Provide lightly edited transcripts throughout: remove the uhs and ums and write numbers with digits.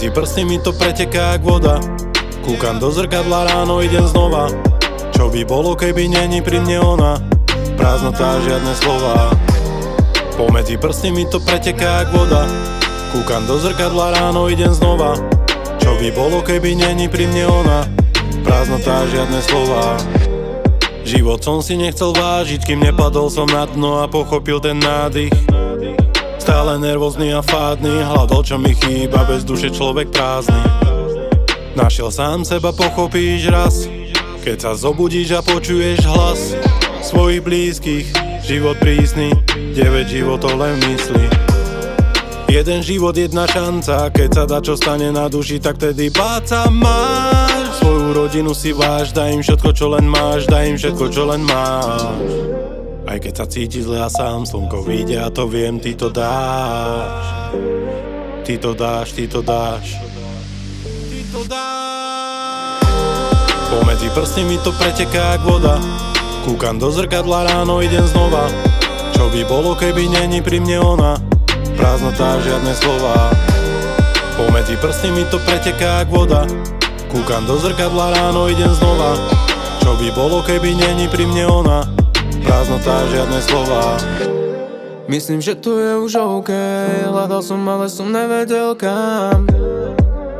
Pomedzi prsty mi to preteká jak voda. Kúkam do zrkadla, ráno idem znova. Čo by bolo, keby není pri mne ona? Prázdnota, žiadne slova. Pomedzi prsty mi to preteká jak voda. Kúkam do zrkadla, ráno idem znova. Čo by bolo, keby není pri mne ona? Prázdnota, žiadne slova. Život som si nechcel vážiť, kým nepadol som na dno a pochopil ten nádych. Stále nervózny a fádny, hľadal čo mi chýba, bez duše človek prázdny. Našiel sám seba, pochopíš raz, keď sa zobudíš a počuješ hlas svojich blízkych. Život prísny, 9 životov len mysli. Jeden život, jedna šanca, keď sa dá čo stane na duši, tak tedy báca máš. Svoju rodinu si váž, daj im všetko čo len máš, daj im všetko čo len máš. Aj keď sa cítiš zle a sám, slnko vyjde a to viem, ty to dáš. Ty to dáš, ty to dáš. Ty to dáš. Pomedzi prsty mi to preteká jak voda. Kúkam do zrkadla, ráno idem znova. Čo by bolo, keby není pri mne ona? Prázdnota, žiadne slova. Pomedzi prsty mi to preteká jak voda. Kúkam do zrkadla, ráno idem znova. Čo by bolo, keby není pri mne ona? Prázdnota, žiadne slova. Myslím, že to je už OK. Hľadal som, ale som nevedel kam.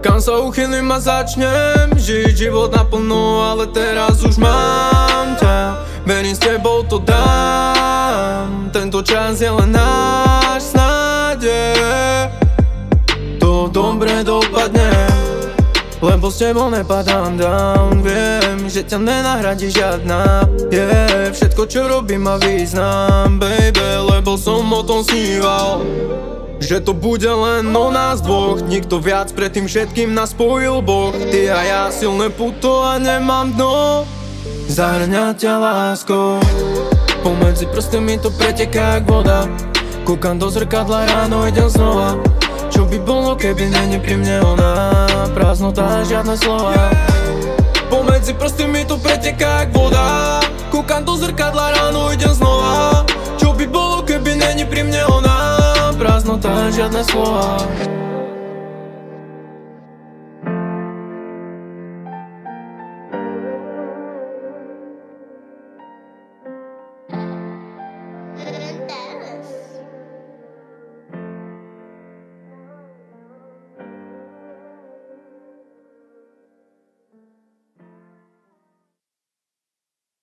Kam sa uchylím a začnem žiť život naplno, ale teraz už mám ťa. Verím, s tebou to dám. Tento čas je len náš, snáď to dobre dopadne. Lebo s tebou nepadám down. Viem, že ťa nenahradí žiadna. Všetko čo robím má význam, baby. Lebo som o tom sníval, že to bude len o nás dvoch. Nikto viac, predtým všetkým nás spojil Boh. Ty a ja, silné puto a nemám dno. Zahrňať ťa láskou. Pomedzi prsty mi to preteká jak voda. Kúkam do zrkadla, ráno idem znova. Čo by bolo, keby není pri mne ona? Prázdnota, žiadne slova. Pomedzi prsty mi to preteká jak voda. Kúkam do zrkadla, ráno idem znova. Čo by bolo, keby není pri mne ona? Prázdnota, žiadne slova.